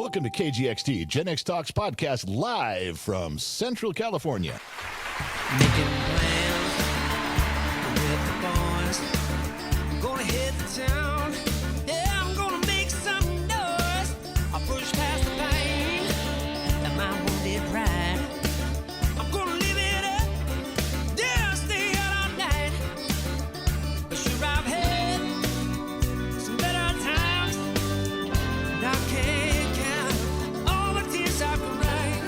Welcome to KGXT, Gen X Talks podcast, live from Central California. Making plans with the boys. I'm gonna hit the town. Yeah, I'm gonna make some noise. I'll push past the pain and my wounded pride. I'm gonna live it up. Yeah, stay out all night. But sure, I've had some better times. And I can't count all the tears I've cried.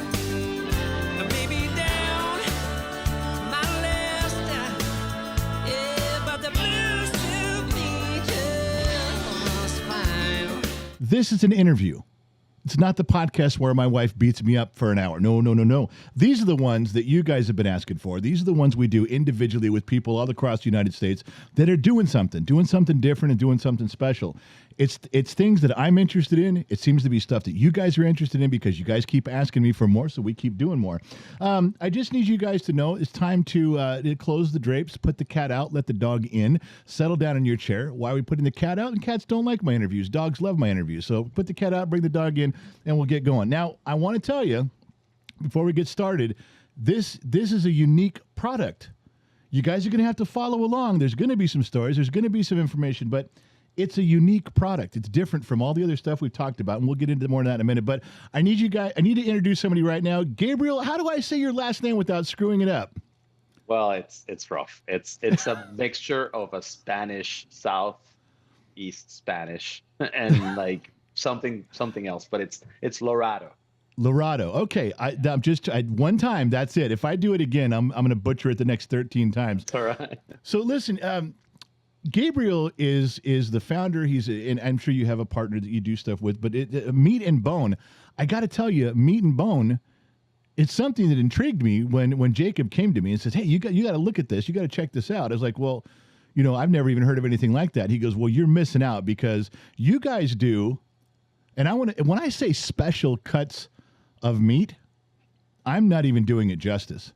And maybe down my last time. Yeah, but the blues took me just fine. This is an interview. It's not the podcast where my wife beats me up for an hour. No. These are the ones that you guys have been asking for. These are the ones we do individually with people all across the United States that are doing something different and doing something special. It's things that I'm interested in. It seems to be stuff that you guys are interested in because you guys keep asking me for more, so we keep doing more. I just need you guys to know it's time to close the drapes, put the cat out, let the dog in, settle down in your chair. Why are we putting the cat out? And cats don't like my interviews. Dogs love my interviews. So put the cat out, bring the dog in, and we'll get going. Now, I want to tell you, before we get started, this is a unique product. You guys are going to have to follow along. There's going to be some stories. There's going to be some information, but it's a unique product. It's different from all the other stuff we've talked about, and we'll get into more of that in a minute. But I need to introduce somebody right now. Gabriel, how do I say your last name without screwing it up? Well, it's rough. It's a mixture of a Spanish, Southeast Spanish, and like something else, but it's Lorado. Lorado. Okay, I'm just one time. That's it. If I do it again, I'm going to butcher it the next 13 times. All right. So listen, Gabriel is the founder. And I'm sure you have a partner that you do stuff with, but Meat and Bone. I got to tell you, Meat and Bone, it's something that intrigued me when Jacob came to me and says, "Hey, you got to look at this. You got to check this out." I was like, "Well, I've never even heard of anything like that." He goes, "Well, you're missing out because you guys do." And when I say special cuts of meat, I'm not even doing it justice.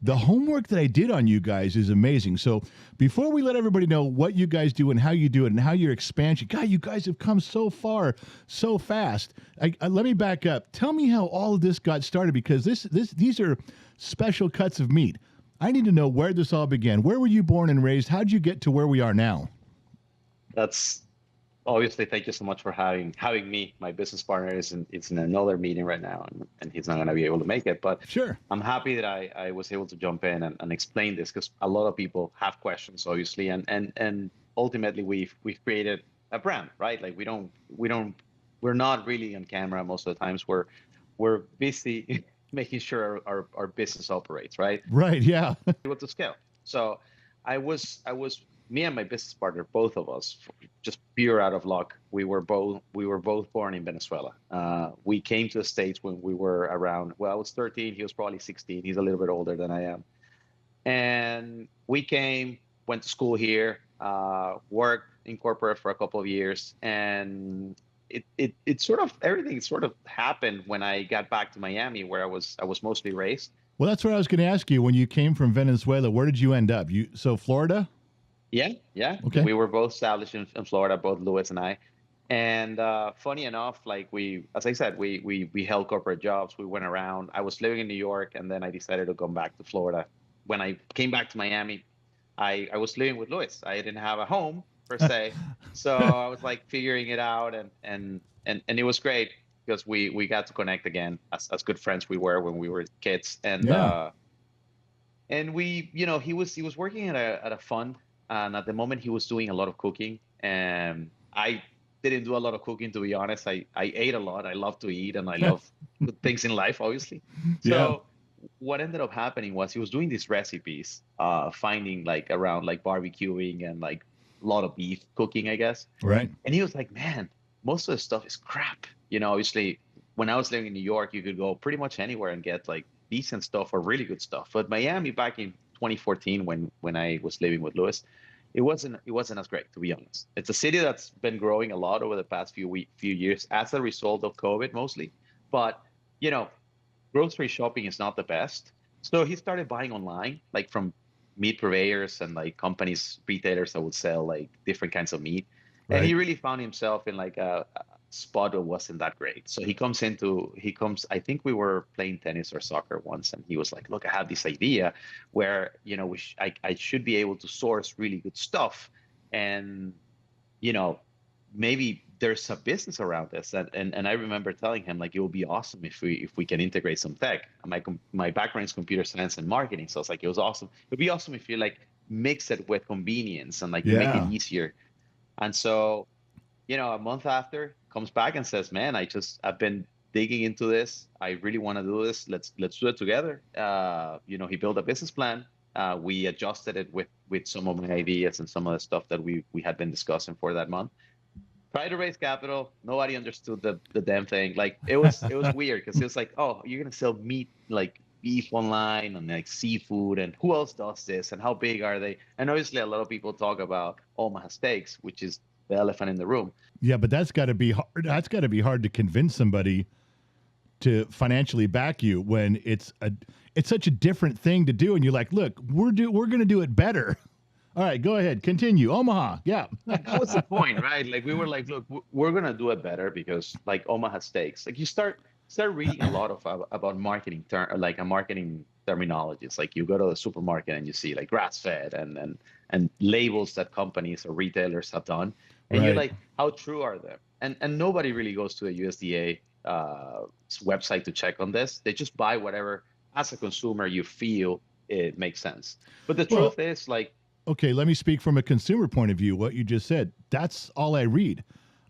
The homework that I did on you guys is amazing. So before we let everybody know what you guys do and how you do it and how your expansion, God, you guys have come so far, so fast. Let me back up. Tell me how all of this got started, because these are special cuts of meat. I need to know where this all began. Where were you born and raised? How'd you get to where we are now? That's obviously, thank you so much for having me. My business partner is in another meeting right now, and he's not going to be able to make it. But sure, I'm happy that I was able to jump in and explain this, because a lot of people have questions, obviously, and ultimately we've created a brand, right? Like we're not really on camera most of the times. We're busy making sure our business operates, right? Right. Yeah. Able to scale. So I was. Me and my business partner, both of us, just pure out of luck. We were both born in Venezuela. We came to the States when we were around. Well, I was 13. He was probably 16. He's a little bit older than I am. And we came, went to school here, worked in corporate for a couple of years, and it sort of everything sort of happened when I got back to Miami, where I was mostly raised. Well, that's what I was going to ask you. When you came from Venezuela, where did you end up? So Florida? Yeah. Okay. We were both established in Florida, both Louis and I. And funny enough, like as I said, we held corporate jobs. We went around. I was living in New York, and then I decided to come back to Florida. When I came back to Miami, I was living with Louis. I didn't have a home per se, so I was like figuring it out, and it was great because we got to connect again as good friends we were when we were kids. And yeah. And we, he was working at a fund. And at the moment, he was doing a lot of cooking, and I didn't do a lot of cooking, to be honest. I ate a lot. I love to eat, and I love good things in life, obviously. So what ended up happening was he was doing these recipes, finding like around like barbecuing and like a lot of beef cooking, I guess. Right. And he was like, "Man, most of the stuff is crap." Obviously, when I was living in New York, you could go pretty much anywhere and get like decent stuff or really good stuff. But Miami, back in 2014, when I was living with Louis, it wasn't as great, to be honest. It's a city that's been growing a lot over the past few years as a result of COVID mostly. But grocery shopping is not the best. So he started buying online, like from meat purveyors and like companies, retailers that would sell like different kinds of meat. Right. And he really found himself in like a spot wasn't that great. So I think we were playing tennis or soccer once, and he was like, look, I have this idea where, I should be able to source really good stuff. And, you know, maybe there's a business around this. And I remember telling him, like, it would be awesome if we can integrate some tech. My background is computer science and marketing. So it's like, it was awesome. It'd be awesome if you like mix it with convenience and like make it easier. And so, a month after, comes back and says, man, I've been digging into this. I really want to do this. Let's do it together. He built a business plan. We adjusted it with some of my ideas and some of the stuff that we had been discussing for that month. Tried to raise capital. Nobody understood the damn thing. Like it was weird because it was like, oh, you're gonna sell meat, like beef online and like seafood, and who else does this and how big are they? And obviously a lot of people talk about Omaha Steaks, which is the elephant in the room. Yeah, but that's got to be hard. That's got to be hard to convince somebody to financially back you when it's such a different thing to do, and you're like, look, we're going to do it better. All right, go ahead, continue. Omaha, yeah. That was the point, right? Like we were like, look, we're going to do it better because like Omaha Steaks. Like you start reading a lot about marketing marketing terminologies. Like you go to the supermarket and you see like grass fed and labels that companies or retailers have done. And you're like, how true are they? And nobody really goes to the USDA website to check on this. They just buy whatever, as a consumer, you feel it makes sense. But the truth is, like, okay, let me speak from a consumer point of view. What you just said, that's all I read.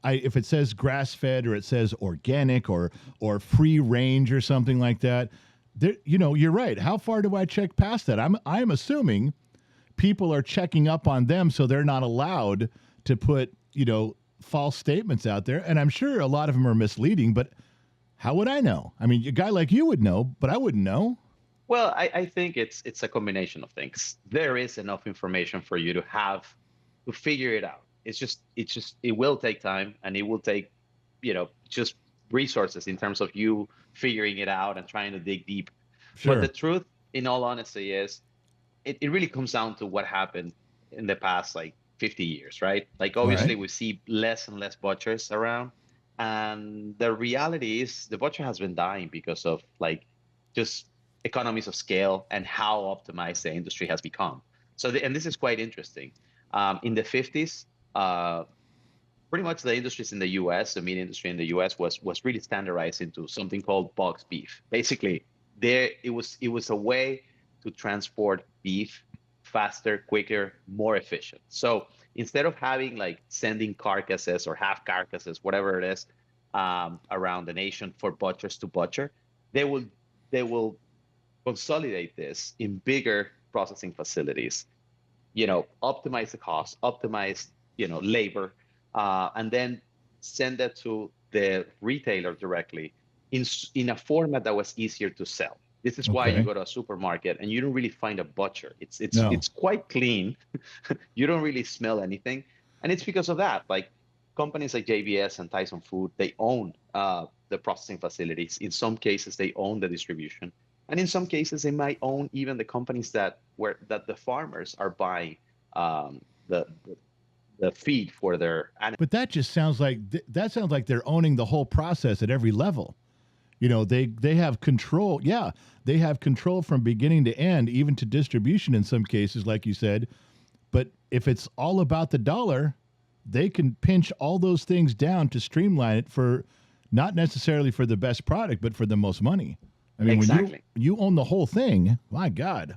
If it says grass-fed or it says organic or free range or something like that, you're right. How far do I check past that? I'm assuming people are checking up on them so they're not allowed to put false statements out there, and I'm sure a lot of them are misleading. But how would I know? I mean, a guy like you would know, but I wouldn't know. Well, I think it's a combination of things. There is enough information for you to figure it out. It will take time, and it will take, just resources in terms of you figuring it out and trying to dig deep. Sure. But the truth, in all honesty, is it really comes down to what happened in the past, like 50 years, right? Like obviously we see less and less butchers around, and the reality is the butcher has been dying because of like just economies of scale and how optimized the industry has become. So, and this is quite interesting. In the 50s, pretty much the industries in the U.S., the meat industry in the U.S. was really standardized into something called box beef. Basically, it was a way to transport beef faster, quicker, more efficient. So instead of having like sending carcasses or half carcasses, whatever it is, around the nation for butchers to butcher, they will consolidate this in bigger processing facilities, optimize the cost, optimize, labor, and then send that to the retailer directly in a format that was easier to sell. This is why you go to a supermarket and you don't really find a butcher. It's quite clean. You don't really smell anything. And it's because of that. Like companies like JBS and Tyson Food, they own the processing facilities. In some cases, they own the distribution. And in some cases, they might own even the companies that the farmers are buying the feed for their animals. But that just sounds like they're owning the whole process at every level. They have control. Yeah, they have control from beginning to end, even to distribution in some cases, like you said. But if it's all about the dollar, they can pinch all those things down to streamline it for not necessarily for the best product, but for the most money. I mean, exactly. When you own the whole thing, my God.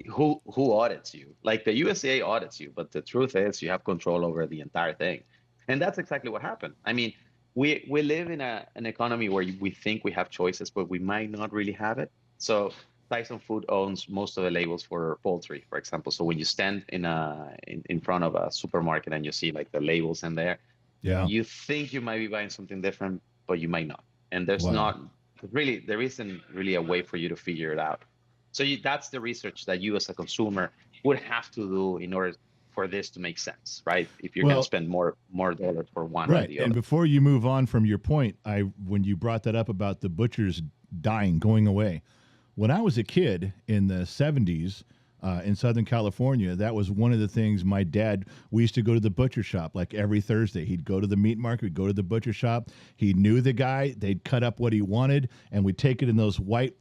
Who audits you? Like the USDA audits you, but the truth is you have control over the entire thing. And that's exactly what happened. I mean, we live in an economy where we think we have choices, but we might not really have it. So Tyson Food owns most of the labels for poultry, for example. So when you stand in front of a supermarket and you see like the labels in there, you think you might be buying something different, but you might not. And there isn't really a way for you to figure it out. So that's the research that you as a consumer would have to do in order for this to make sense, right? If you're going to spend more dollars for one or the other. And before you move on from your point, when you brought that up about the butchers dying, going away, when I was a kid in the 70s, in Southern California. That was one of the things my dad, we used to go to the butcher shop like every Thursday. He'd go to the meat market, we'd go to the butcher shop. He knew the guy, they'd cut up what he wanted, and we'd take it in those white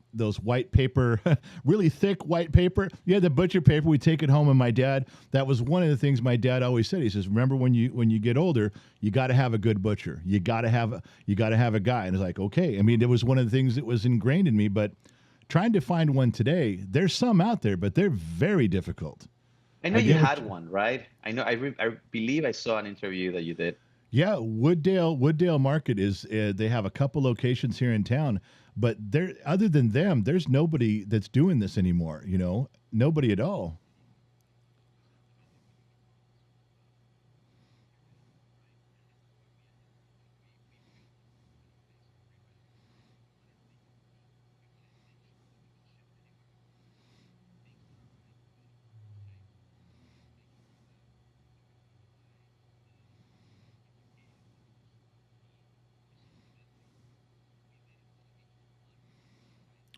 paper, really thick white paper. Yeah, the butcher paper, we take it home. And my dad, that was one of the things my dad always said. He says, remember when you get older, you got to have a good butcher. You got to have a guy. And it's like, okay. I mean, it was one of the things that was ingrained in me, but trying to find one today, there's some out there, but they're very difficult. I know you had one, right? I know. I believe I saw an interview that you did. Yeah, Wooddale Market is. They have a couple locations here in town, but there, other than them, there's nobody that's doing this anymore. You know, nobody at all.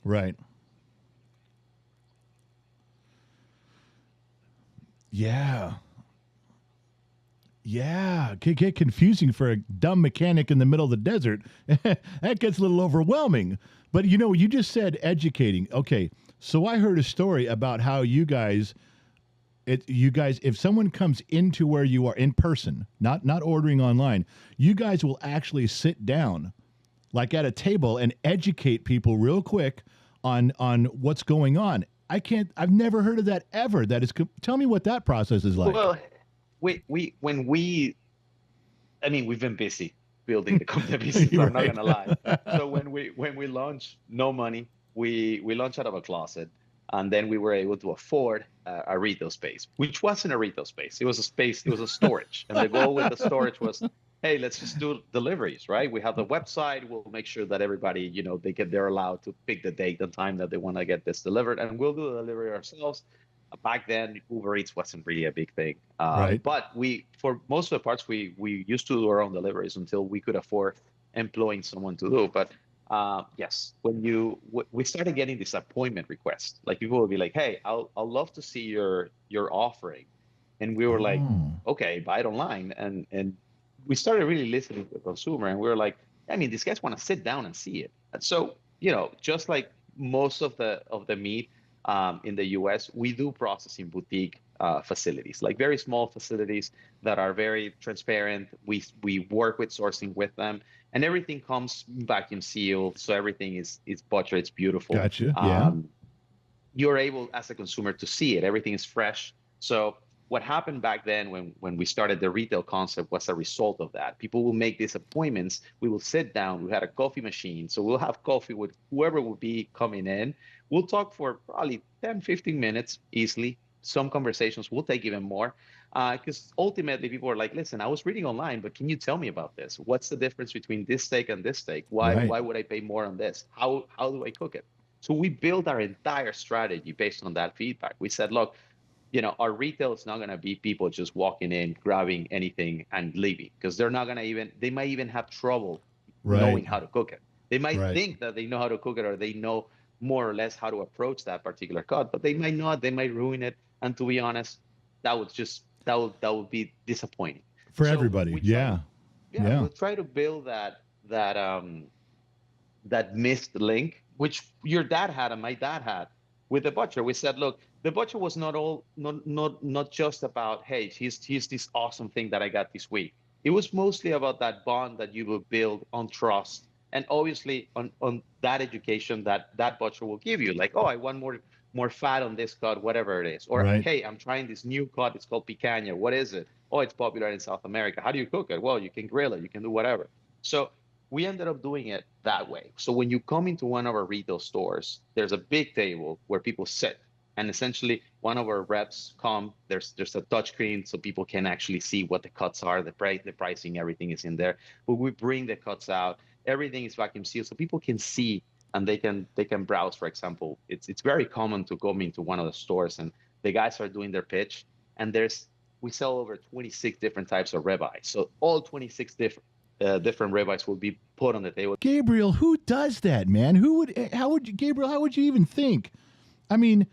Right. Yeah. Yeah. It can get confusing for a dumb mechanic in the middle of the desert. That gets a little overwhelming. But you know, you just said educating. Okay. So I heard a story about how you guys, if someone comes into where you are in person, not ordering online, you guys will actually sit down like at a table and educate people real quick on what's going on. I've never heard of that ever. Tell me what that process is like. Well, I mean, we've been busy building the company. I'm not gonna lie. So when we launched, no money, we launched out of a closet, and then we were able to afford a retail space, which wasn't a retail space. It was a space. It was a storage, and the goal with the storage was, hey, let's just do deliveries, right? We have the website. We'll make sure that everybody, you know, they're allowed to pick the date and time that they want to get this delivered, and we'll do the delivery ourselves. Back then, Uber Eats wasn't really a big thing, Right. but for most of the parts, we used to do our own deliveries until we could afford employing someone to do. But yes, when we started getting this appointment request, like people would be like, hey, I'll love to see your offering, and we were like, okay, buy it online, and we started really listening to the consumer, and we were like, I mean, these guys want to sit down and see it. And so, you know, just like most of the meat in the U.S., we do process in boutique facilities, like very small facilities that are very transparent. We work with sourcing with them, and everything comes vacuum sealed, so everything is butchered. It's beautiful. Gotcha. Yeah. You're able as a consumer to see it. Everything is fresh. So what happened back then when we started the retail concept was a result of that. People will make these appointments. We will sit down. We had a coffee machine. So we'll have coffee with whoever will be coming in. We'll talk for probably 10, 15 minutes easily. Some conversations will take even more, because ultimately people are like, listen, I was reading online, but can you tell me about this? What's the difference between this steak and this steak? Why would I pay more on this? How do I cook it? So we built our entire strategy based on that feedback. We said, look, you know, our retail is not going to be people just walking in, grabbing anything and leaving, because they're not going to they might even have trouble knowing how to cook it. They might think that they know how to cook it, or they know more or less how to approach that particular cut, but they might not. They might ruin it. And to be honest, that would be disappointing for everybody. We'll try to build that missed link, which your dad had and my dad had with the butcher. We said, look, the butcher was not just about, hey, here's this awesome thing that I got this week. It was mostly about that bond that you will build on trust, and obviously on that education that butcher will give you, like, oh, I want more fat on this cut, whatever it is, or hey, I'm trying this new cut. It's called picanha. What is it? Oh, it's popular in South America. How do you cook it? Well, you can grill it. You can do whatever. So we ended up doing it that way. So when you come into one of our retail stores, there's a big table where people sit, and essentially one of our reps come. There's a touch screen so people can actually see what the cuts are, the pricing, everything is in there. But we bring the cuts out. Everything is vacuum sealed, so people can see and they can browse. For example, it's very common to go into one of the stores and the guys are doing their pitch, and we sell over 26 different types of ribeye. So all 26 different ribeyes will be put on the table. Gabriel, who does that, man? Gabriel, how would you even think I mean,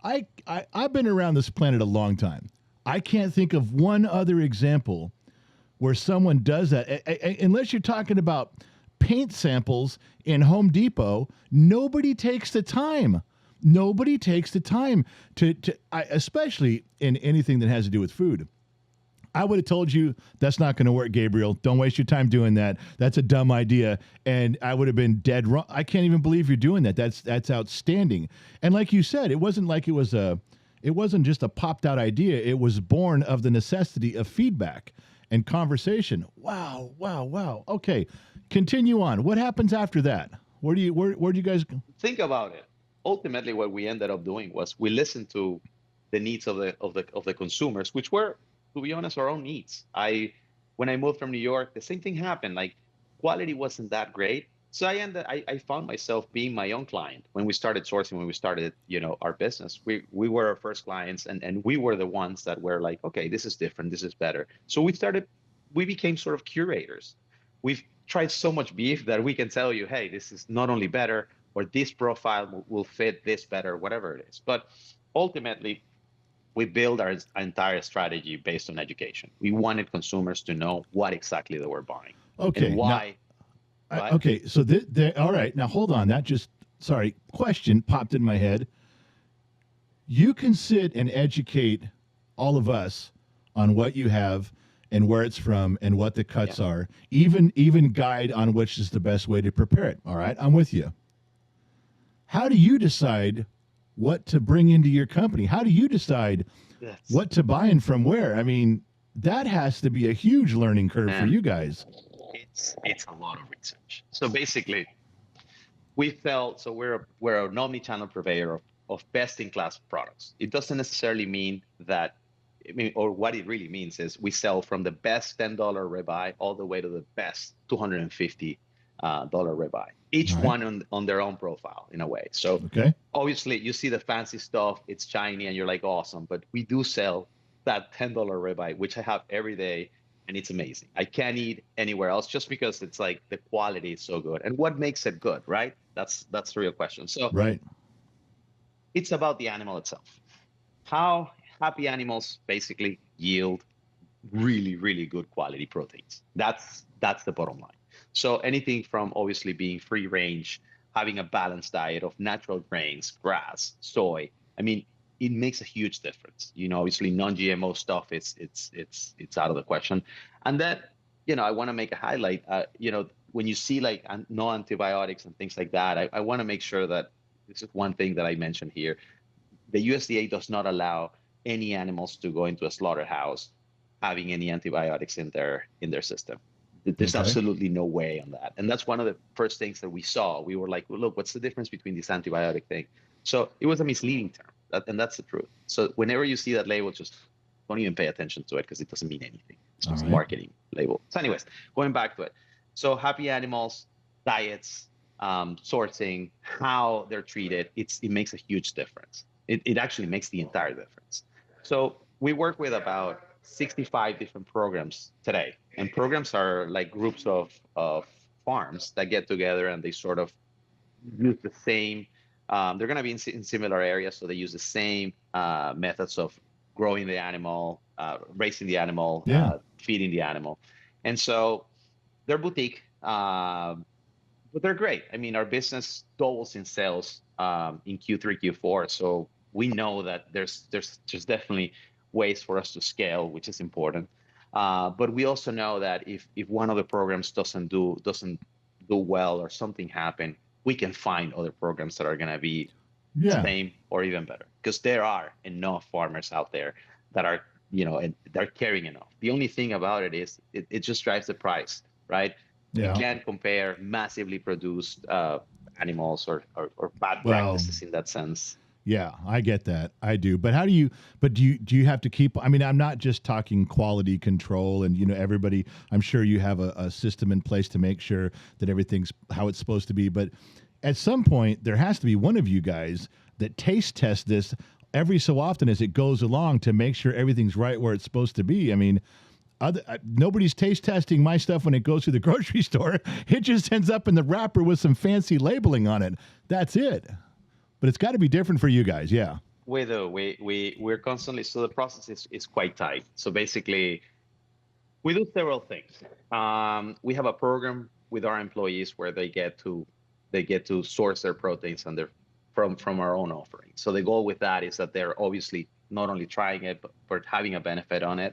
I've been around this planet a long time. I can't think of one other example where someone does that, unless you're talking about paint samples in Home Depot. Nobody takes the time. Nobody takes the time especially in anything that has to do with food. I would have told you that's not going to work, Gabriel. Don't waste your time doing that. That's a dumb idea. And I would have been dead wrong. I can't even believe you're doing that. That's outstanding. And like you said, it wasn't like it wasn't just a popped out idea. It was born of the necessity of feedback and conversation. Wow, wow, wow. Okay. Continue on. What happens after that? Where do you guys go? Think about it. Ultimately, what we ended up doing was we listened to the needs of the consumers, which were, to be honest, our own needs. When I moved from New York, the same thing happened. Like, quality wasn't that great. So I found myself being my own client when we started sourcing, when we started, our business. We were our first clients, and we were the ones that were like, okay, this is different, this is better. So we became sort of curators. We've tried so much beef that we can tell you, hey, this is not only better, or this profile will fit this better, whatever it is. But ultimately, we build our entire strategy based on education. We wanted consumers to know what exactly they were buying. Okay. And why. Okay. So, all right. Now, hold on. Question popped in my head. You can sit and educate all of us on what you have and where it's from and what the cuts are, even guide on which is the best way to prepare it. All right. I'm with you. How do you decide what to bring into your company? How do you decide what to buy and from where? I mean, that has to be a huge learning curve for you guys. It's a lot of research. So basically, we're an omni-channel purveyor of best-in-class products. It doesn't necessarily mean that, or what it really means is we sell from the best $10 ribeye all the way to the best $250 ribeye. Each one on their own profile in a way. So obviously you see the fancy stuff, it's shiny and you're like, awesome. But we do sell that $10 ribeye, which I have every day, and it's amazing. I can't eat anywhere else just because it's like the quality is so good. And what makes it good, right? That's the real question. So it's about the animal itself. How happy animals basically yield really, really good quality proteins. That's the bottom line. So anything from obviously being free range, having a balanced diet of natural grains, grass, soy. I mean, it makes a huge difference. Obviously non-GMO stuff, it's out of the question. And then, I want to make a highlight. When you see like no antibiotics and things like that, I want to make sure that this is one thing that I mentioned here. The USDA does not allow any animals to go into a slaughterhouse having any antibiotics in their system. There's absolutely no way on that. And that's one of the first things that we saw. We were like, well, look, what's the difference between this antibiotic thing? So it was a misleading term, and that's the truth. So whenever you see that label, just don't even pay attention to it because it doesn't mean anything. It's just a marketing label. So anyways, going back to it. So happy animals, diets, sourcing, how they're treated, it makes a huge difference. It actually makes the entire difference. So we work with about 65 different programs today. And programs are like groups of farms that get together and they sort of use the same, they're going to be in similar areas. So they use the same methods of growing the animal, raising the animal, feeding the animal. And so they're boutique, but they're great. I mean, our business doubles in sales in Q3, Q4. So we know that there's definitely ways for us to scale, which is important. But we also know that if one of the programs doesn't do well or something happen, we can find other programs that are going to be the same or even better, because there are enough farmers out there that are, and they're caring enough. The only thing about it is it just drives the price, right? You can't compare massively produced animals or bad practices in that sense. Yeah, I get that. I do. But do you have to keep, I mean, I'm not just talking quality control and, everybody, I'm sure you have a system in place to make sure that everything's how it's supposed to be. But at some point, there has to be one of you guys that taste test this every so often as it goes along to make sure everything's right where it's supposed to be. I mean, nobody's taste testing my stuff when it goes to the grocery store. It just ends up in the wrapper with some fancy labeling on it. That's it. but it's got to be different for you guys. Yeah. We do. We're constantly, so the process is quite tight. So basically, we do several things. We have a program with our employees where they get to source their proteins and their from our own offering. So the goal with that is that they're obviously not only trying it but having a benefit on it.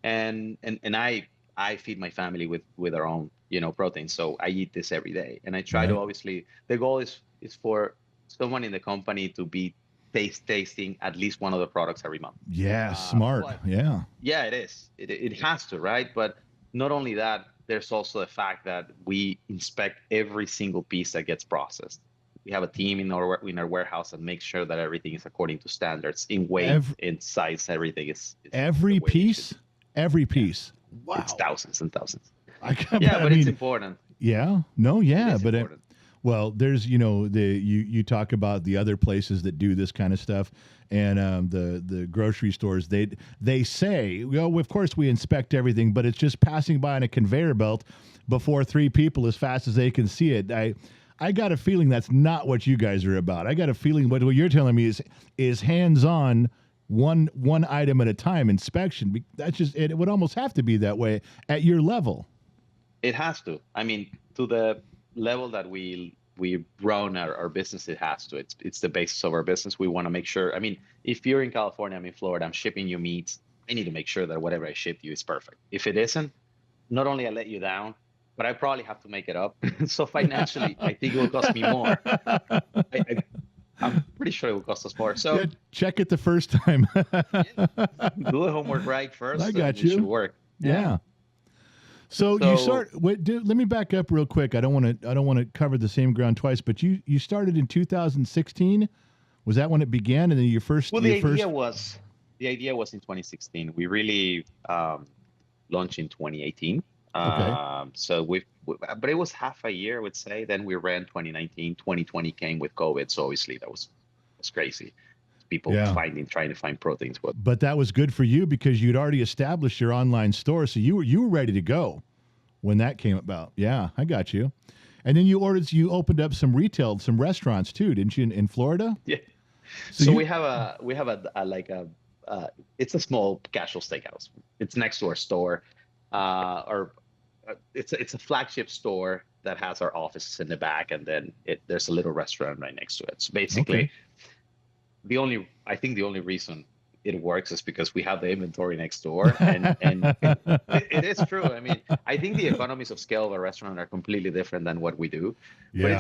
And I feed my family with our own protein. So I eat this every day, and I try to Right. obviously the goal is for someone in the company to be tasting at least one of the products every month. Yeah. Smart. But Yeah. yeah, it is. It has to, right? But not only that, there's also the fact that we inspect every single piece that gets processed. We have a team in our warehouse that makes sure that everything is according to standards in weight, Every, in size, everything is the every way it should piece. be. Every Yeah, piece. Wow. it's thousands and thousands. I Yeah, but it's mean, important. yeah. No. It Yeah. is But important. well, there's you talk about the other places that do this kind of stuff, and the grocery stores they say, well, of course we inspect everything, but it's just passing by on a conveyor belt before three people as fast as they can see it. I got a feeling that's not what you guys are about. I got a feeling what you're telling me is hands on. One item at a time inspection. That's just it would almost have to be that way at your level. It has to. I mean, to the level that we run our business, it has to. It's the basis of our business. We want to make sure. I mean, if you're in California, I'm in Florida, I'm shipping you meats. I need to make sure that whatever I ship you is perfect. If it isn't, not only I let you down, but I probably have to make it up. So financially, I think it will cost me more. I, I'm pretty sure it will cost us more. Yeah, So check it the first time. yeah, do the homework right I first, got and it should you. work. Yeah. Yeah. So you So start. Wait, let me back up real quick. I don't want to. I don't want to cover the same ground twice. But you started in 2016. Was that when it began? And then your first well, your first. the idea was in 2016. We really launched in 2018. Okay. So but it was half a year, I would say. Then we ran 2019. 2020 came with COVID, so obviously that was crazy. People Yeah. trying to find proteins, but But that was good for you because you'd already established your online store, so you were ready to go when that came about. Yeah, I got you. And then you opened up some restaurants too, didn't you, in Florida? yeah. So So you we have a like a it's a small casual steakhouse. It's next to our store, or it's a flagship store that has our offices in the back, and then there's a little restaurant right next to it. So okay. basically, I think the only reason it works is because we have the inventory next door, and it is true. I mean, I think the economies of scale of a restaurant are completely different than what we do, but Yeah.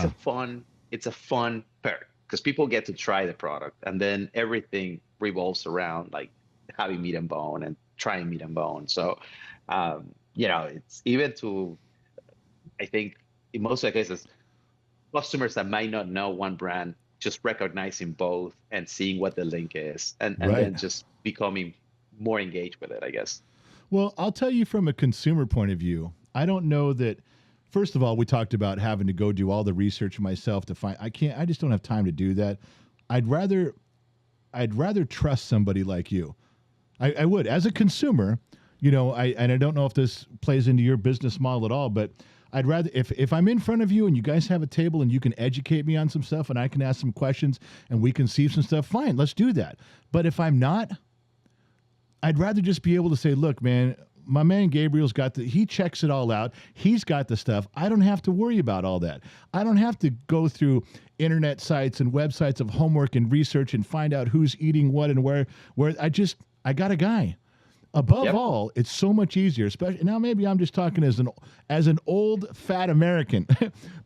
it's a fun perk because people get to try the product, and then everything revolves around like having meat and bone and trying meat and bone. So, it's even to, I think in most of the cases, customers that might not know one brand just recognizing both and seeing what the link is, and Right. then just becoming more engaged with it, I guess. Well, I'll tell you from a consumer point of view, I don't know that. First of all, we talked about having to go do all the research myself to find. I just don't have time to do that. I'd rather, I'd rather trust somebody like you. I would, as a consumer, and I don't know if this plays into your business model at all, but I'd rather if I'm in front of you and you guys have a table and you can educate me on some stuff and I can ask some questions and we can see some stuff, fine, let's do that. But if I'm not, I'd rather just be able to say, look, man, my man Gabriel's he checks it all out. He's got the stuff. I don't have to worry about all that. I don't have to go through internet sites and websites of homework and research and find out who's eating what and where I got a guy. Above Yep. all, it's so much easier, especially now maybe I'm just talking as an old fat American,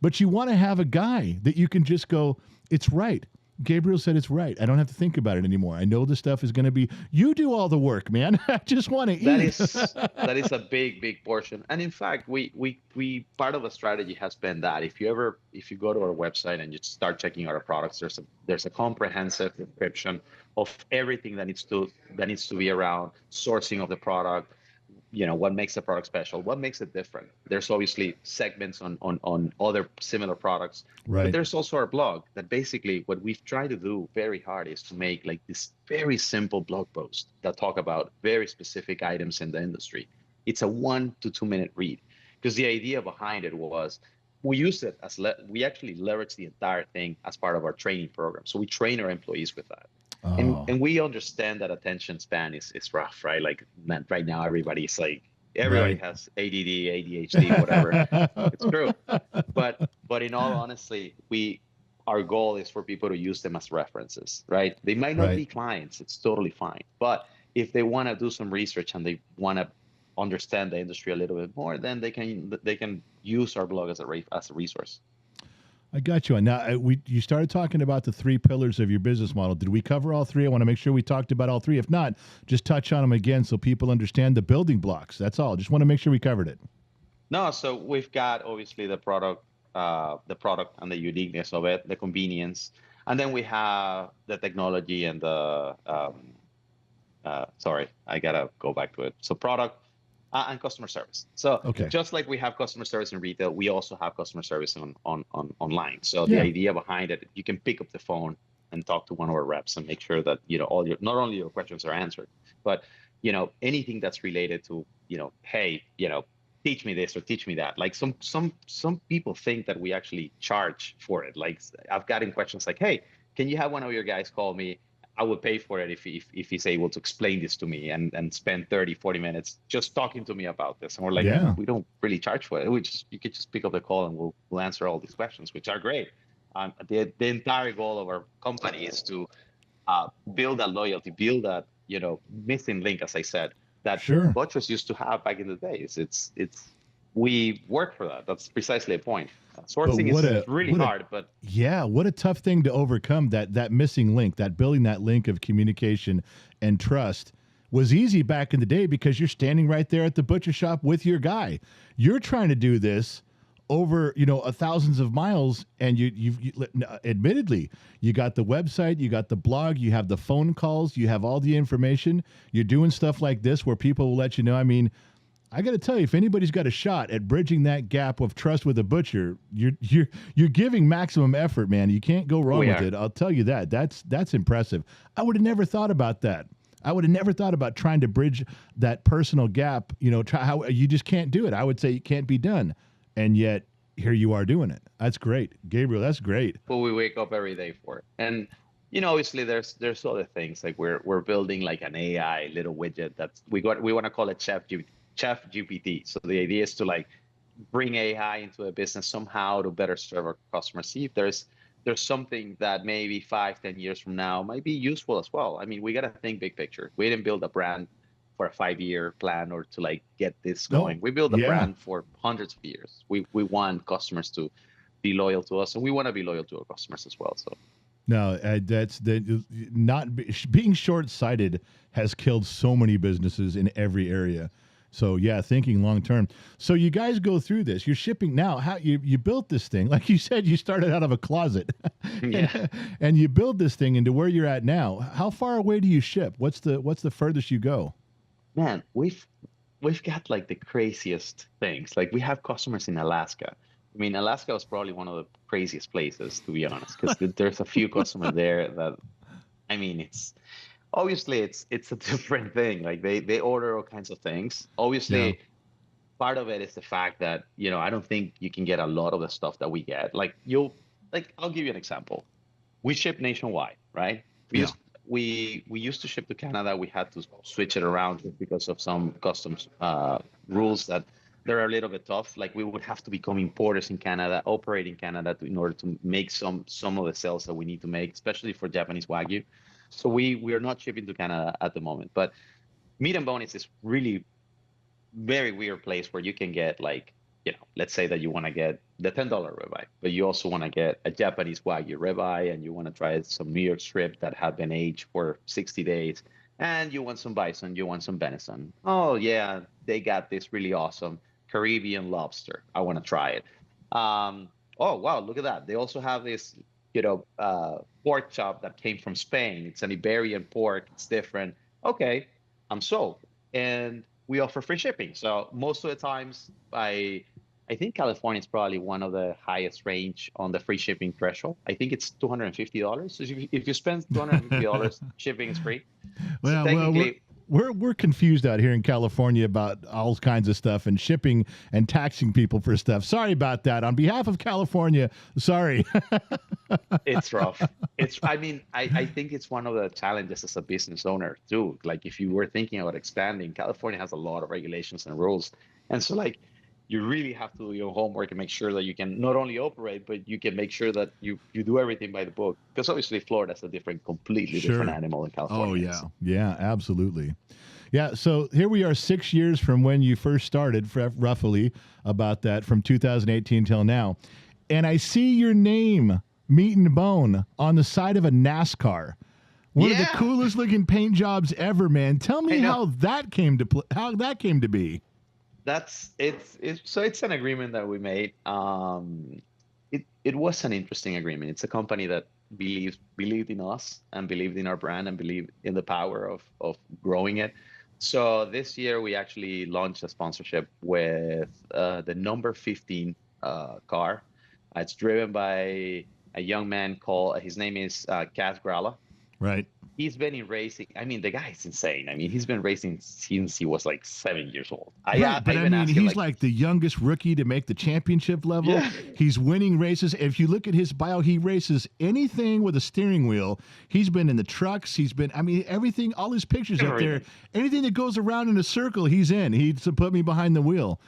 but you want to have a guy that you can just go, it's right. Gabriel said it's right. I don't have to think about it anymore. I know the stuff is going to be, you do all the work, man. I just want to eat. That is a big portion. And in fact, we part of the strategy has been that if you go to our website and you start checking out our products, there's a comprehensive description of everything that needs to be around sourcing of the product, what makes the product special, what makes it different. There's obviously segments on other similar products, Right. but there's also our blog that basically what we've tried to do very hard is to make like this very simple blog post that talk about very specific items in the industry. It's a 1 to 2 minute read because the idea behind it was we use it as we actually leverage the entire thing as part of our training program. So we train our employees with that. Oh, And we understand that attention span is rough, right? Like, man, right now everybody right. has ADD, ADHD, whatever. It's true. But in all honesty, our goal is for people to use them as references, right? They might not Right. be clients, it's totally fine. But if they want to do some research and they want to understand the industry a little bit more, then they can use our blog as a resource. I got you. And now you started talking about the three pillars of your business model. Did we cover all three? I want to make sure we talked about all three. If not, just touch on them again so people understand the building blocks. That's all. Just want to make sure we covered it. No, so we've got obviously the product and the uniqueness of it, the convenience, and then we have the technology and the sorry, I gotta go back to it. So product and customer service. So Okay. just like we have customer service in retail, we also have customer service on online. So the Yeah. idea behind it, you can pick up the phone and talk to one of our reps and make sure that not only your questions are answered, but anything that's related to hey, teach me this or teach me that. Like some people think that we actually charge for it. Like I've gotten questions like, hey, can you have one of your guys call me? I would pay for it if he's able to explain this to me and spend 30, 40 minutes just talking to me about this. And we're like, Yeah. we don't really charge for it. You could just pick up the call and we'll answer all these questions, which are great. The entire goal of our company is to build that loyalty, build that missing link, as I said, that Sure. butchers used to have back in the days. We work for that. That's precisely the point. Sourcing is really hard, but yeah, what a tough thing to overcome, that missing link, that building that link of communication and trust was easy back in the day because you're standing right there at the butcher shop with your guy. You're trying to do this over thousands of miles, and you admittedly, you got the website, you got the blog, you have the phone calls, you have all the information. You're doing stuff like this where people will let you know. I mean, I got to tell you, if anybody's got a shot at bridging that gap of trust with a butcher, you're giving maximum effort, man. You can't go wrong with it. I'll tell you that. That's impressive. I would have never thought about that. I would have never thought about trying to bridge that personal gap. How you just can't do it. I would say it can't be done, and yet here you are doing it. That's great, Gabriel. That's great. But we wake up every day for it. And obviously there's other things like we're building like an AI little widget we want to call it Chef GPT. So the idea is to like bring AI into a business somehow to better serve our customers. See if there's something that maybe 5-10 years from now might be useful as well. I mean, we got to think big picture. We didn't build a brand for a 5-year plan or to like get this going. We build a brand for hundreds of years. We want customers to be loyal to us, and we want to be loyal to our customers as well. So no, that's being short-sighted has killed so many businesses in every area. So yeah, thinking long term. So you guys go through this. You're shipping now. How you built this thing? Like you said, you started out of a closet, yeah. and you build this thing into where you're at now. How far away do you ship? What's the furthest you go? Man, we've got like the craziest things. Like we have customers in Alaska. I mean, Alaska was probably one of the craziest places, to be honest, because there's a few customers there that, I mean, it's obviously it's a different thing. Like they order all kinds of things. Obviously, part of it is the fact that I don't think you can get a lot of the stuff that we get. I'll give you an example. We ship nationwide, right? We used to ship to Canada. We had to switch it around because of some customs rules that they're a little bit tough. Like we would have to become importers in Canada, operate in Canada in order to make some of the sales that we need to make, especially for Japanese Wagyu. So we are not shipping to Canada at the moment. But Meat and Bone is this really very weird place where you can get like, let's say that you want to get the $10 ribeye, but you also want to get a Japanese Wagyu ribeye, and you want to try some New York strip that have been aged for 60 days, and you want some bison, you want some venison. Oh yeah, they got this really awesome Caribbean lobster. I want to try it. Oh wow, look at that. They also have this, pork chop that came from Spain. It's an Iberian pork. It's different. Okay, I'm sold. And we offer free shipping. So most of the times, I think California is probably one of the highest range on the free shipping threshold. I think it's $250. So if you spend $250, shipping is free. Well, so technically, we're confused out here in California about all kinds of stuff and shipping and taxing people for stuff. Sorry about that. On behalf of California, sorry. It's rough. I mean, I think it's one of the challenges as a business owner too. Like if you were thinking about expanding, California has a lot of regulations and rules. And so like you really have to do your homework and make sure that you can not only operate, but you can make sure that you do everything by the book. Because obviously Florida's a completely different animal than California. Oh yeah. Yeah, absolutely. Yeah, so here we are 6 years from when you first started, roughly about that, from 2018 till now. And I see your name, Meat and Bone, on the side of a NASCAR. One of the coolest looking paint jobs ever, man. Tell me how that came to be. It's an agreement that we made. It was an interesting agreement. It's a company that believed in us and believed in our brand and believed in the power of growing it. So this year we actually launched a sponsorship with the number 15 car. It's driven by a young man called, his name is Gabriel. Right. He's been in racing. I mean, the guy's insane. I mean, he's been racing since he was like 7 years old. He's like the youngest rookie to make the championship level. Yeah. He's winning races. If you look at his bio, he races anything with a steering wheel. He's been in the trucks. Everything, all his pictures up there. Anything that goes around in a circle, he's in. He's put me behind the wheel.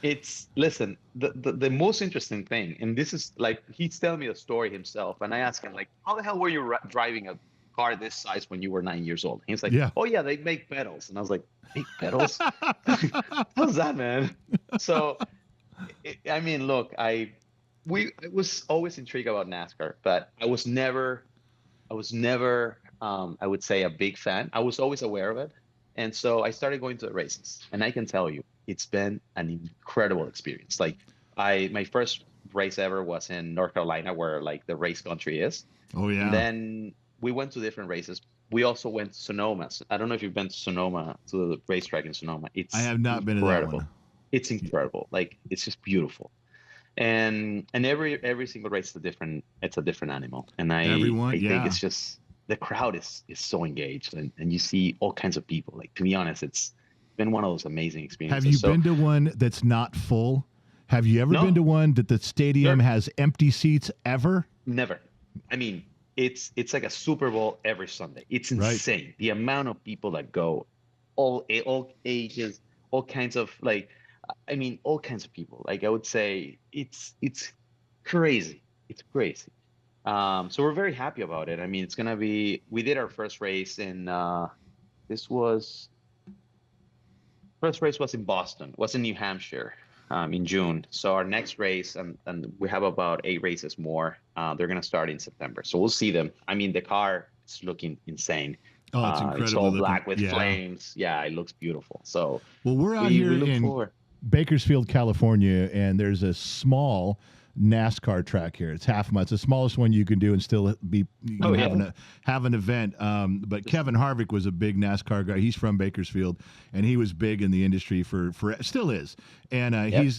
Listen, the most interesting thing, and this is like, he's telling me the story himself. And I asked him, like, how the hell were you driving a car this size when you were 9 years old? He's like, oh yeah, they make pedals. And I was like, make pedals? How's that, man? So look, I was always intrigued about NASCAR, but I was never I would say a big fan. I was always aware of it, and so I started going to the races, and I can tell you it's been an incredible experience. Like my first race ever was in North Carolina, where like the race country is. Oh yeah. And then we went to different races. We also went to Sonoma. I don't know if you've been to Sonoma, to the racetrack in Sonoma. I have not been to that one. It's incredible. Like, it's just beautiful. And every single race is a different animal. And I think it's just, the crowd is so engaged, and you see all kinds of people. Like, to be honest, it's been one of those amazing experiences. Have you been to one that's not full? Have you ever been to one that the stadium has empty seats ever? Never. I mean, it's like a Super Bowl every Sunday. It's insane. Right. The amount of people that go, all ages, all kinds of all kinds of people. Like, I would say it's crazy. It's crazy. So we're very happy about it. I mean, it's gonna be. We did our first race in. First race was in Boston. Was in New Hampshire. In June. So our next race, and we have about 8 races more. They're going to start in September. So we'll see them. I mean, the car is looking insane. Oh, it's incredible. It's all black with flames. Yeah, it looks beautiful. So we're out here in Bakersfield, California, and there's a small NASCAR track here. It's half a mile. It's the smallest one you can do and still have an event. But Kevin Harvick was a big NASCAR guy. He's from Bakersfield, and he was big in the industry for still is. And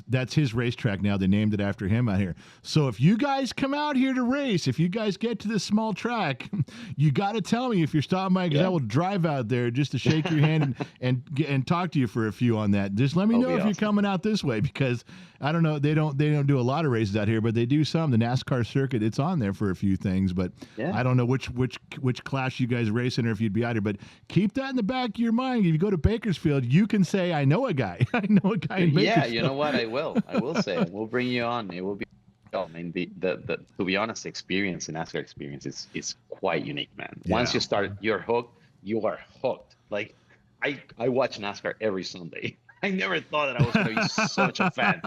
that's his racetrack now. They named it after him out here. So if you guys come out here to race, if you guys get to this small track, you got to tell me if you're stopping by, because I will drive out there just to shake your hand and talk to you for a few on that. Just let me know if you're coming out this way, because I don't know, they don't do a lot of races out here, but they do some. The NASCAR circuit, it's on there for a few things, but I don't know which class you guys race in, or if you'd be out here. But keep that in the back of your mind. If you go to Bakersfield, you can say, I know a guy. I know a guy in Bakersfield. Yeah, you know what? I will say, we'll bring you on. It will be. I mean, the to be honest, the experience, the NASCAR experience is quite unique, man. Once you start, you're hooked. You are hooked. Like, I watch NASCAR every Sunday. I never thought that I was going to be such a fan.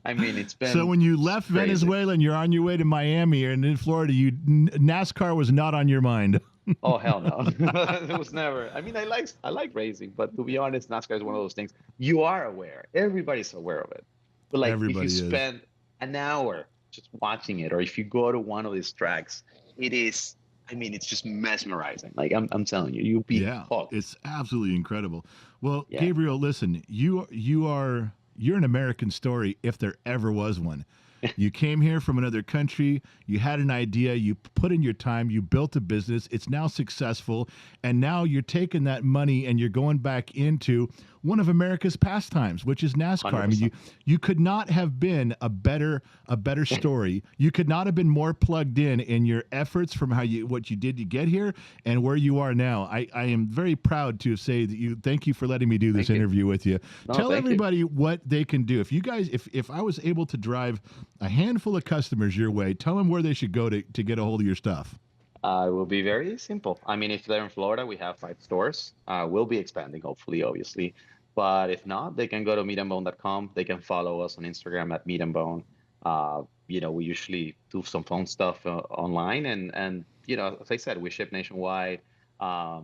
I mean, it's been. So when you left Venezuela and you're on your way to Miami and in Florida, NASCAR was not on your mind. Oh, hell no. It was never. I mean, I like racing, but to be honest, NASCAR is one of those things. You are aware. Everybody's aware of it. But like, if you spend an hour just watching it, or if you go to one of these tracks, it is. I mean, it's just mesmerizing. Like, I'm telling you, you'll be hooked. It's absolutely incredible. Well, Gabriel, listen, you're an American story if there ever was one. You came here from another country. You had an idea. You put in your time. You built a business. It's now successful. And now you're taking that money and you're going back into one of America's pastimes, which is NASCAR. 100%. I mean, you could not have been a better story. You could not have been more plugged in your efforts from what you did to get here and where you are now. I am very proud to say that thank you for letting me do this interview with you. No, Tell thank everybody what they can do. If you guys, if I was able to drive a handful of customers your way, tell them where they should go to get a hold of your stuff. It will be very simple. I mean, if they're in Florida, we have 5 stores. We'll be expanding, hopefully, obviously. But if not, they can go to meatandbone.com. They can follow us on Instagram at meatandbone. We usually do some fun stuff online. And as I said, we ship nationwide. Our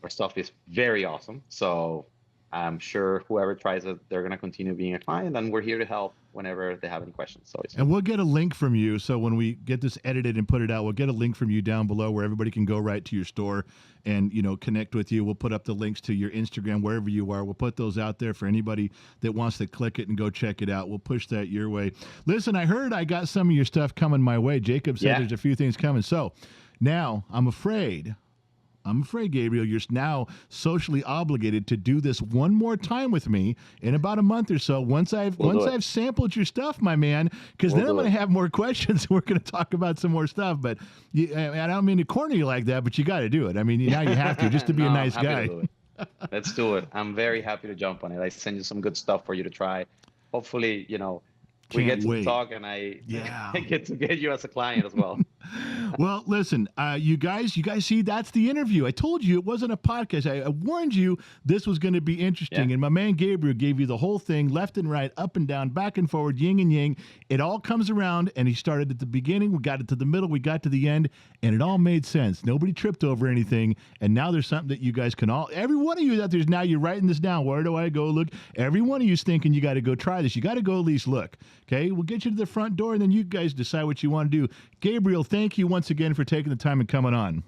stuff is very awesome. So I'm sure whoever tries it, they're going to continue being a client. And we're here to help whenever they have any questions. And we'll get a link from you. So when we get this edited and put it out, we'll get a link from you down below where everybody can go right to your store and, connect with you. We'll put up the links to your Instagram, wherever you are. We'll put those out there for anybody that wants to click it and go check it out. We'll push that your way. Listen, I heard I got some of your stuff coming my way. Jacob said there's a few things coming. So now I'm afraid, Gabriel, you're now socially obligated to do this one more time with me in about a month or so. Once I've sampled your stuff, my man, because then I'm going to have more questions. We're going to talk about some more stuff. But I don't mean to corner you like that, but you got to do it. I mean, now you have to just to be a nice guy. Let's do it. I'm very happy to jump on it. I send you some good stuff for you to try. Hopefully, we get to talk and I get to get you as a client as well. Well, listen, you guys see, that's the interview. I told you it wasn't a podcast. I warned you this was going to be interesting. And my man Gabriel gave you the whole thing, left and right, up and down, back and forward, yin and yang. It all comes around, and he started at the beginning. We got it to the middle. We got to the end, and it all made sense. Nobody tripped over anything. And now there's something that you guys can every one of you out there, now you're writing this down. Where do I go look? Every one of you is thinking you got to go try this. You got to go at least look. Okay, we'll get you to the front door, and then you guys decide what you want to do. Gabriel, thank you once again for taking the time and coming on.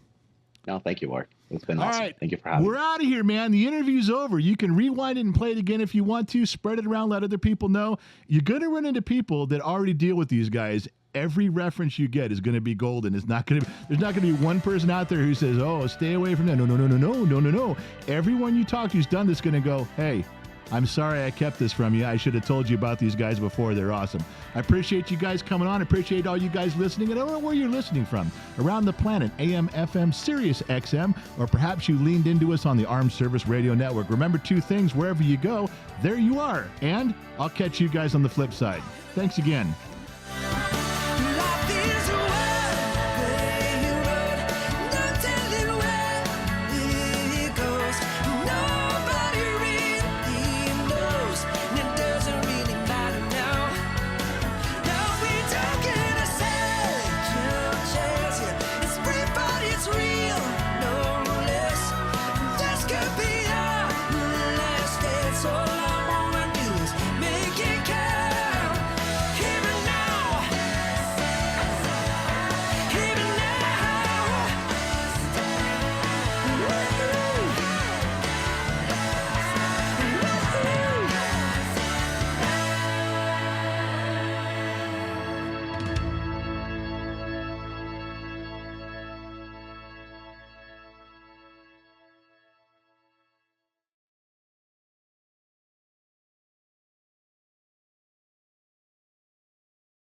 No, thank you, Mark. It's been awesome. Right. Thank you for having me. We're out of here, man. The interview's over. You can rewind it and play it again if you want to. Spread it around, let other people know. You're going to run into people that already deal with these guys. Every reference you get is going to be golden. There's not going to be one person out there who says, "Oh, stay away from that." No. Everyone you talk to who's done this is going to go, "Hey, I'm sorry I kept this from you. I should have told you about these guys before. They're awesome." I appreciate you guys coming on. I appreciate all you guys listening. And I don't know where you're listening from. Around the planet, AM, FM, Sirius XM, or perhaps you leaned into us on the Armed Service Radio Network. Remember 2 things. Wherever you go, there you are. And I'll catch you guys on the flip side. Thanks again.